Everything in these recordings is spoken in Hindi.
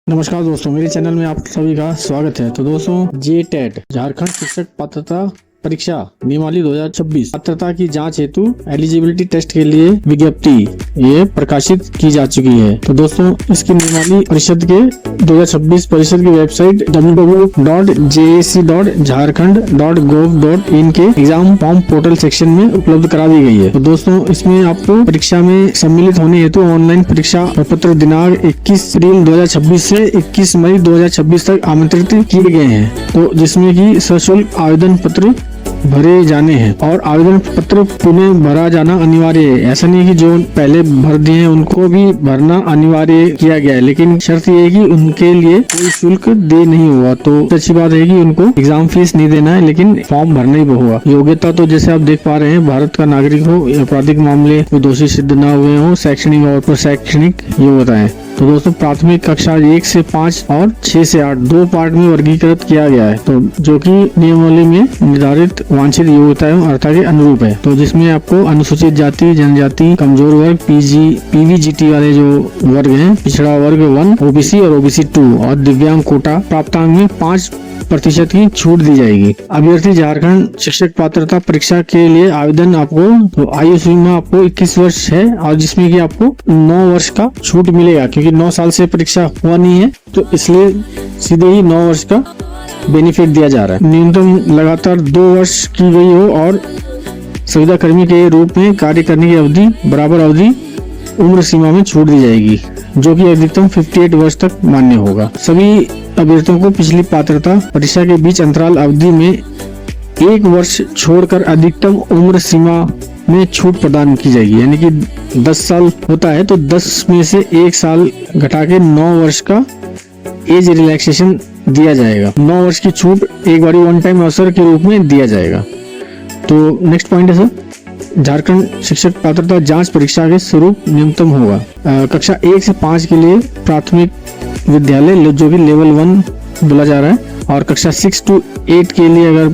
नमस्कार दोस्तों, मेरे चैनल में आप सभी का स्वागत है। तो दोस्तों, जेटेट झारखंड शिक्षक पात्रता परीक्षा नियमावली 2026 पात्रता की जांच हेतु एलिजिबिलिटी टेस्ट के लिए विज्ञप्ति ये प्रकाशित की जा चुकी है। तो दोस्तों, इसकी नियमावली परिषद के 2026 परिषद की वेबसाइट www.jac.jharkhand.gov.in के एग्जाम फॉर्म पोर्टल सेक्शन में उपलब्ध करा दी गई है। तो दोस्तों, इसमें आपको परीक्षा में सम्मिलित होने हेतु ऑनलाइन परीक्षा प्रपत्र दिनांक 21 अप्रैल 2026 से 21 मई 2026 तक आमंत्रित किए गए हैं। तो जिसमें कि सशुल्क आवेदन पत्र भरे जाने हैं और आवेदन पत्र पुनः भरा जाना अनिवार्य है। ऐसा नहीं है कि जो पहले भर दिए हैं उनको भी भरना अनिवार्य किया गया है, लेकिन शर्त ये है कि उनके लिए कोई शुल्क दे नहीं हुआ। तो अच्छी बात है कि उनको एग्जाम फीस नहीं देना है, लेकिन फॉर्म भरना ही हुआ। योग्यता तो जैसे आप देख पा रहे हैं, भारत का नागरिक हो, आपराधिक मामले में दोषी सिद्ध न हुए हो, शैक्षणिक और प्रशैक्षणिक योग्यता है। तो दोस्तों, प्राथमिक कक्षा 1 से 5 और 6 से 8 दो पार्ट में वर्गीकृत किया गया है, तो जो कि नियमावली में निर्धारित वांछित योग्यताओं अर्थात के अनुरूप है। तो जिसमें आपको अनुसूचित जाति, जनजाति, कमजोर वर्ग, पीवीजीटी वाले जो वर्ग हैं, पिछड़ा वर्ग 1, ओबीसी और ओबीसी 2 और दिव्यांग कोटा प्राप्तांक में 5% की छूट दी जाएगी। अभ्यर्थी झारखंड शिक्षक पात्रता परीक्षा के लिए आवेदन आपको तो आयु सीमा आपको 21 वर्ष है, और जिसमें कि आपको 9 वर्ष का छूट मिलेगा, क्योंकि 9 साल से परीक्षा हुआ नहीं है, तो इसलिए सीधे ही 9 वर्ष का बेनिफिट दिया जा रहा है। न्यूनतम लगातार 2 वर्ष की गई हो और सुविधा कर्मी के रूप में कार्य करने की अवधि बराबर अवधि उम्र सीमा में छूट दी जाएगी, जो कि अधिकतम 58 वर्ष तक मान्य होगा। सभी अभ्यर्थियों को पिछली पात्रता परीक्षा के बीच अंतराल अवधि में 1 वर्ष छोड़कर अधिकतम उम्र सीमा में छूट प्रदान की जाएगी। यानी कि 10 साल होता है तो 10 में से 1 साल घटा के 9 वर्ष का एज रिलैक्सेशन दिया जाएगा। 9 वर्ष की छूट एक बार वन टाइम अवसर के रूप में दिया जाएगा। तो नेक्स्ट पॉइंट है सर, झारखंड शिक्षक पात्रता जांच परीक्षा के स्वरूप न्यूनतम होगा। कक्षा 1 से 5 के लिए प्राथमिक विद्यालय जो कि लेवल 1 बोला जा रहा है, और कक्षा 6 to 8 के लिए अगर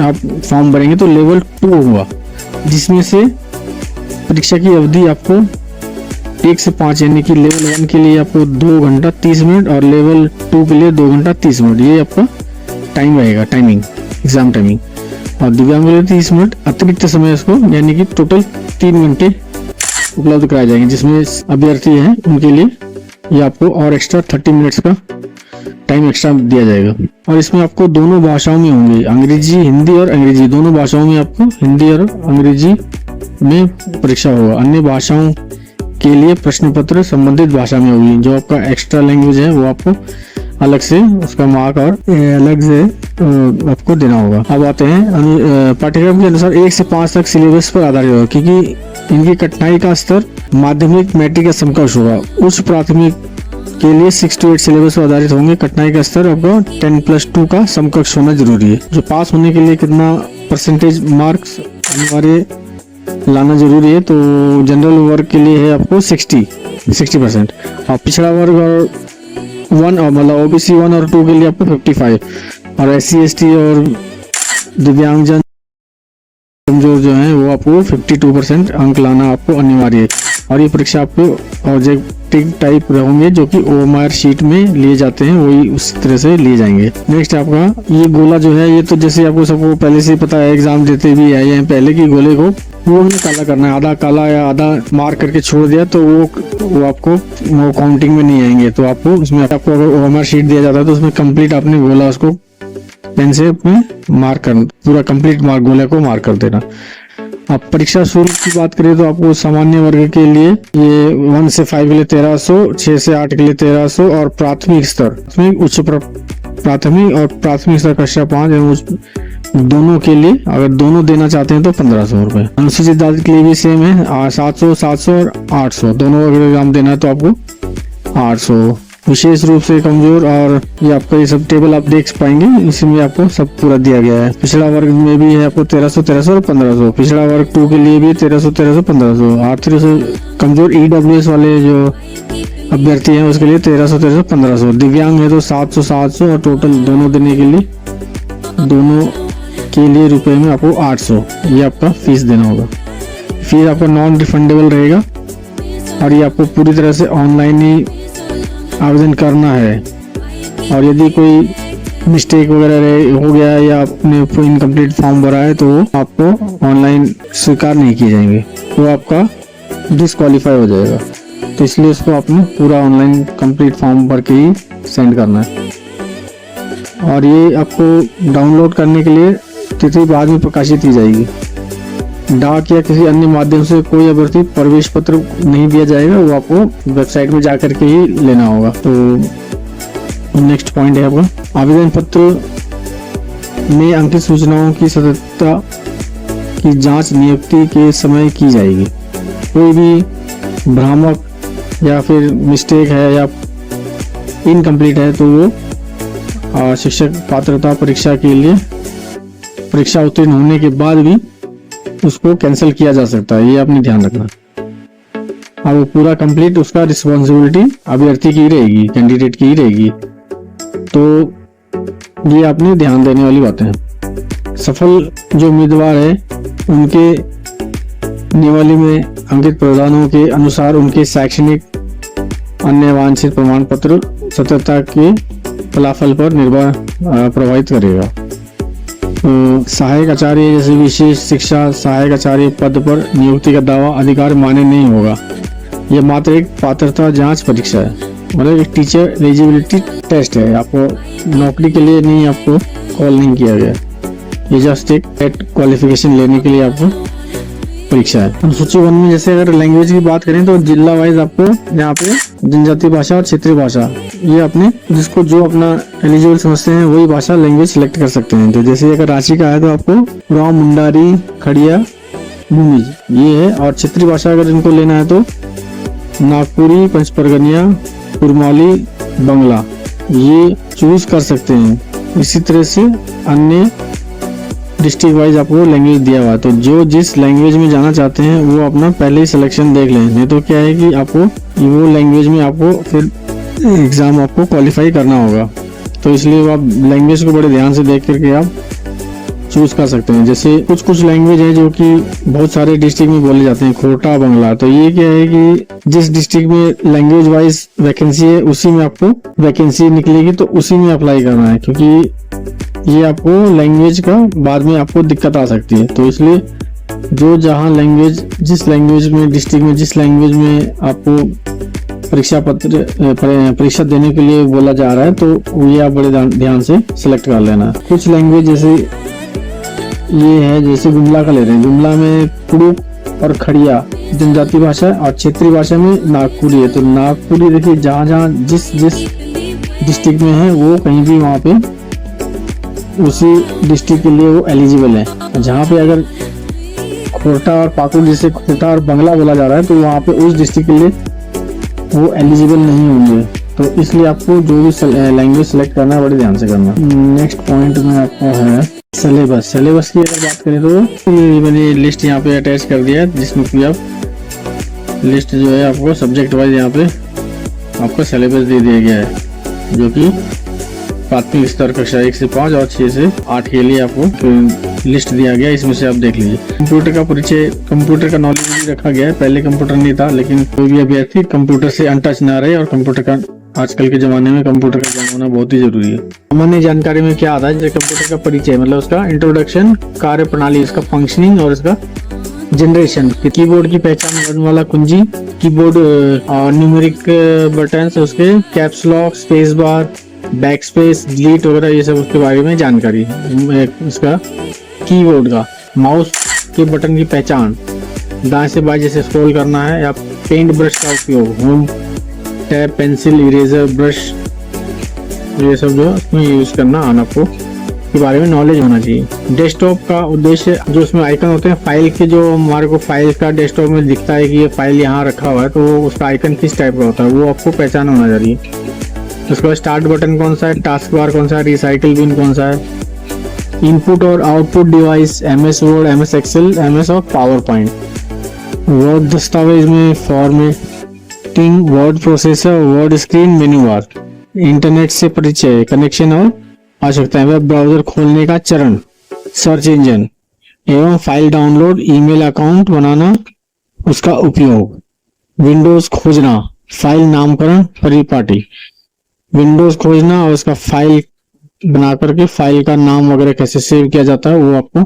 आप फॉर्म भरेंगे तो लेवल 2 होगा, जिसमें से परीक्षा की अवधि आपको 1 से 5 यानी कि लेवल 1 के लिए आपको 2 घंटा 30 मिनट और लेवल 2 के लिए 2 घंटा 30 मिनट ये आपका टाइम रहेगा, एग्जाम टाइमिंग। और दिव्यांग के लिए 30 मिनट अतिरिक्त समय इसको यानी कि टोटल 3 घंटे उपलब्ध कराए जाएंगे, जिसमें अभ्यर्थी हैं उनके लिए ये आपको और एक्स्ट्रा 30 मिनट्स का टाइम एक्स्ट्रा दिया जाएगा। और इसमें आपको दोनों भाषाओं में होंगे, अंग्रेजी, हिंदी और अंग्रेजी दोनों भाषाओं में आपको हिंदी और अंग्रेजी में परीक्षा होगा। अन्य भाषाओं के लिए प्रश्न पत्र संबंधित भाषा में होगी। जो आपका एक्स्ट्रा लैंग्वेज है वो आपको अलग से उसका मार्क और अलग से आपको देना होगा। अब आते हैं पाठ्यक्रम के अनुसार 1 से 5 तक सिलेबस पर आधारित होगा, क्योंकि इनकी कठिनाई का स्तर माध्यमिक मैट्रिक का समकक्ष होगा। उच्च प्राथमिक के लिए 6 to 8 सिलेबस पर आधारित होंगे। कठिनाई का स्तर आपका 10+2 का समकक्ष होना जरूरी है। जो पास होने के लिए कितना परसेंटेज मार्क्स अनिवार्य लाना जरूरी है, तो जनरल वर्ग के लिए है आपको 60%, और पिछड़ा वर्ग और 1 और मतलब ओबीसी 1 और 2 के लिए आपको 55, और SC ST और दिव्यांगजन कमजोर जो है वो आपको 52% अंक लाना आपको अनिवार्य है। और ये परीक्षा आपको ऑब्जेक्टिव टाइप रहेंगे, जो कि OMR शीट में लिए जाते हैं, वही उस तरह से लिए जाएंगे। नेक्स्ट आपका ये गोला जो है, ये तो जैसे आपको सबको पहले से पता है, एग्जाम देते भी आए हैं पहले की गोले को पूर्ण काला करना है। आधा काला या आधा मार्क करके छोड़ दिया तो वो आपको वो काउंटिंग में नहीं आएंगे। तो आपको उसमें आपको अगर OMR शीट दिया जाता है तो उसमें कंप्लीट आपने गोला उसको पेन से मार्क करना, पूरा कंप्लीट मार्क गोले को मार्क कर देना। अब परीक्षा शुल्क की बात करें तो आपको सामान्य वर्ग के लिए ये 1 से 5 के लिए 1300, 6 से 8 के लिए 1300, और प्राथमिक स्तर उच्च प्राथमिक और प्राथमिक स्तर कक्षा 5 दोनों के लिए अगर दोनों देना चाहते हैं तो 1500 रुपए। अनुसूचित जाति के लिए भी सेम है, 700, 700 और 800 दोनों अगर एग्जाम देना है तो आपको 800। विशेष रूप से कमजोर और ये आपका ये सब टेबल आप देख पाएंगे, इसमें आपको सब पूरा दिया गया है। पिछड़ा वर्ग में भी है आपको 1300, 1300 और 1500। पिछड़ा वर्ग 2 के लिए भी 1300, 1300, 1500। आर्थिक कमजोर EWS वाले जो अभ्यर्थी हैं उसके लिए 1300, 1300, 1500। दिव्यांग है तो 700, 700 और टोटल दोनों देने के लिए रुपए में आपको 800 ये आपका फीस देना होगा। फीस आपका नॉन रिफंडेबल रहेगा, और ये आपको पूरी तरह से ऑनलाइन ही आवेदन करना है। और यदि कोई मिस्टेक वगैरह हो गया है या आपने इनकम्प्लीट फॉर्म भरा है तो वो आपको ऑनलाइन स्वीकार नहीं किए जाएंगे, वो आपका डिसक्वालीफाई हो जाएगा। तो इसलिए उसको आपने पूरा ऑनलाइन कंप्लीट फॉर्म भर के ही सेंड करना है। और ये आपको डाउनलोड करने के लिए तिथि बाद में प्रकाशित की जाएगी। डाक या किसी अन्य माध्यम से कोई अभ्यर्थी प्रवेश पत्र नहीं दिया जाएगा, वो आपको वेबसाइट में जाकर के ही लेना होगा। तो नेक्स्ट पॉइंट है आपका आवेदन पत्र में अंकित सूचनाओं की सत्यता की जांच नियुक्ति के समय की जाएगी। कोई भी भ्रामक या फिर मिस्टेक है या इनकम्प्लीट है तो वो शिक्षक पात्रता परीक्षा के लिए परीक्षा उत्तीर्ण होने के बाद भी उसको कैंसिल किया जा सकता है, ये आपने ध्यान रखना। अब वो पूरा कंप्लीट उसका रिस्पॉन्सिबिलिटी अभ्यर्थी की रहेगी, कैंडिडेट की ही रहेगी। तो ये आपने ध्यान देने वाली बातें हैं। सफल जो उम्मीदवार है उनके नियमावली में अंकित प्रावधानों के अनुसार उनके शैक्षणिक अन्य वांछित प्रमाण पत्र सत्यता के फलाफल पर निर्भर प्रभावित करेगा। सहायक आचार्य जैसे विशेष शिक्षा सहायक आचार्य पद पर नियुक्ति का दावा अधिकार मान्य नहीं होगा। यह मात्र एक पात्रता जांच परीक्षा है, मतलब एक टीचर एलिजिबिलिटी टेस्ट है। आपको नौकरी के लिए नहीं, आपको कॉल नहीं किया गया, ये जस्ट एक क्वालिफिकेशन लेने के लिए आपको परीक्षा है। अनुसूची 1 में जैसे अगर लैंग्वेज की बात करें तो जिला वाइज आपको यहाँ पे जनजातीय भाषा और क्षेत्रीय भाषा, ये अपने जिसको जो अपना एलिजिबल समझते हैं वही भाषा लैंग्वेज सिलेक्ट कर सकते हैं। तो जैसे अगर रांची का है तो आपको गाँव, मुंडारी, खड़िया, भूमिज ये है। और क्षेत्रीय भाषा अगर इनको लेना है तो नागपुरी, पंचपरगनिया, कुरमाली, बंगला ये चूज कर सकते हैं। इसी तरह से अन्य डिस्ट्रिक्ट वाइज आपको लैंग्वेज दिया हुआ है, तो जो जिस लैंग्वेज में जाना चाहते हैं वो अपना पहले ही सिलेक्शन देख लें। नहीं तो क्या है कि आपको वो लैंग्वेज में आपको फिर एग्जाम आपको क्वालिफाई करना होगा। तो इसलिए आप लैंग्वेज को बड़े ध्यान से देख करके आप चूज कर सकते हैं। जैसे कुछ लैंग्वेज है जो कि बहुत सारे डिस्ट्रिक्ट में बोले जाते हैं, खोटा, बंगला। तो ये क्या है कि जिस डिस्ट्रिक्ट में लैंग्वेज वाइज वैकेंसी है उसी में आपको वैकेंसी निकलेगी, तो उसी में अप्लाई करना है, क्योंकि ये आपको लैंग्वेज का बाद में आपको दिक्कत आ सकती है। तो इसलिए जो जहाँ लैंग्वेज जिस लैंग्वेज में डिस्ट्रिक्ट में जिस लैंग्वेज में आपको परीक्षा देने के लिए बोला जा रहा है तो ये आप बड़े ध्यान से सिलेक्ट कर लेना। कुछ लैंग्वेज जैसे ये है, जैसे जुमला का ले रहे हैं, जुमला में कुड़ुक और खड़िया जनजातीय भाषा और क्षेत्रीय भाषा में नागपुरी है। तो नागपुरी देखिए जहाँ जिस डिस्ट्रिक्ट में है वो कहीं भी वहाँ पे उसी डिस्ट्रिक्ट के लिए वो एलिजिबल है। जहाँ पे अगर खोटा और पाकुड़ जैसे खोटा और बंगला बोला जा रहा है तो वहाँ पे उस डिस्ट्रिक्ट के लिए वो एलिजिबल नहीं होंगे। तो इसलिए आपको जो भी लैंग्वेज सेलेक्ट करना है बड़े ध्यान से करना। नेक्स्ट पॉइंट में आपको है सिलेबस की अगर बात करें तो मैंने लिस्ट यहाँ पे अटैच कर दिया है, जिसमें कि आप लिस्ट जो है आपको सब्जेक्ट वाइज यहाँ पे आपका सिलेबस दे दिया गया है, जो कि प्राथमिक स्तर कक्षा 1 से 5 और 6 से 8 के लिए आपको लिस्ट दिया गया। इसमें से आप देख लीजिए। कंप्यूटर का परिचय, कंप्यूटर का नॉलेज भी रखा गया है। पहले कंप्यूटर नहीं था, लेकिन कोई भी अभ्यर्थी कंप्यूटर से अनटच ना रहे। और कंप्यूटर का आजकल के जमाने में कंप्यूटर का ज्ञान होना बहुत ही जरूरी है। सामान्य जानकारी में क्या आता है, जैसे कंप्यूटर का परिचय मतलब उसका इंट्रोडक्शन, कार्य प्रणाली, उसका फंक्शनिंग और उसका जनरेशन, कीबोर्ड की पहचान करने वाला कुंजी, कीबोर्ड न्यूमेरिक बटन्स, उसके caps lock, space bar, back space, delete वगैरह, ये सब उसके बारे में जानकारी। उसका कीबोर्ड का माउस के बटन की पहचान, दाएं से बाएं जैसे स्क्रॉल करना है, या पेंट ब्रश का उपयोग, home tab, pencil, eraser, brush, ये सब जो उसमें यूज करना आना आपको के बारे में नॉलेज होना चाहिए। डेस्कटॉप का उद्देश्य, जो उसमें आइकन होते हैं फाइल के, जो हमारे को फाइल का डेस्कटॉप में दिखता है कि ये फाइल यहाँ रखा हुआ है, तो उसका आइकन किस टाइप का होता है वो आपको पहचान होना चाहिए। उसके बाद स्टार्ट बटन कौन सा है, टास्क बार कौन सा है, रिसाइकिल बिन कौन सा है, इनपुट और output device, MS Word, MS Excel, MS और पावर पॉइंट, वर्ड दस्तावेज में formatting, word processor, Word screen, menu bar, internet से परिचय, कनेक्शन और आवश्यकताएं, वेब ब्राउजर खोलने का चरण, सर्च इंजन एवं फाइल डाउनलोड, ईमेल अकाउंट बनाना, उसका उपयोग, विंडोज खोजना, फाइल नामकरण परिपाटी, विंडोज खोजना और उसका फाइल बना करके फाइल का नाम वगैरह कैसे सेव किया जाता है वो आपको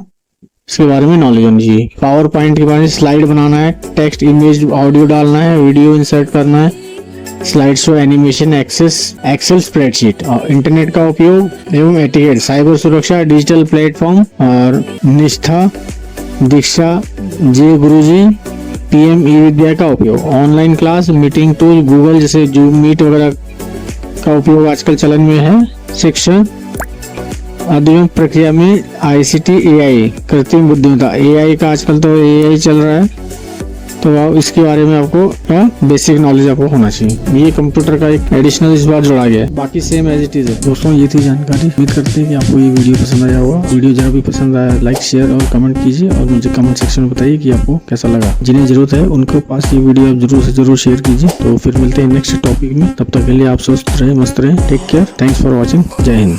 इसके बारे में नॉलेज होनी चाहिए। पावर पॉइंट के बारे में स्लाइड बनाना है, टेक्स्ट, इमेज, ऑडियो डालना है, वीडियो इंसर्ट करना है, slide show, animation, Excel spreadsheet और इंटरनेट का उपयोग एवं एटिकेट, साइबर सुरक्षा, डिजिटल प्लेटफॉर्म और निष्ठा, दीक्षा, जे गुरुजी, पीएम ई विद्या का उपयोग, online class, meeting tool, Google जैसे जूम मीट वगैरह का उपयोग आजकल चलन में है, शिक्षण, औद्योगिक प्रक्रिया में आईसीटी, एआई, कृत्रिम बुद्धिमत्ता, एआई का आजकल तो एआई चल रहा है, तो आप इसके बारे में आपको बेसिक नॉलेज आपको होना चाहिए। ये कंप्यूटर का एक एडिशनल इस बार जोड़ा गया है, बाकी सेम एज इट इज है। दोस्तों ये थी जानकारी, उम्मीद करते हैं कि आपको ये वीडियो पसंद आया होगा। वीडियो जरा भी पसंद आया लाइक, शेयर और कमेंट कीजिए और मुझे कमेंट सेक्शन में बताइए कि आपको कैसा लगा। जिन्हें जरूरत है उनको पास ये वीडियो आप जरूर से जरूर शेयर कीजिए। तो फिर मिलते हैं नेक्स्ट टॉपिक में, तब तक के लिए आप स्वस्थ रहे, मस्त रहे, take care, thanks for watching, जय हिंद।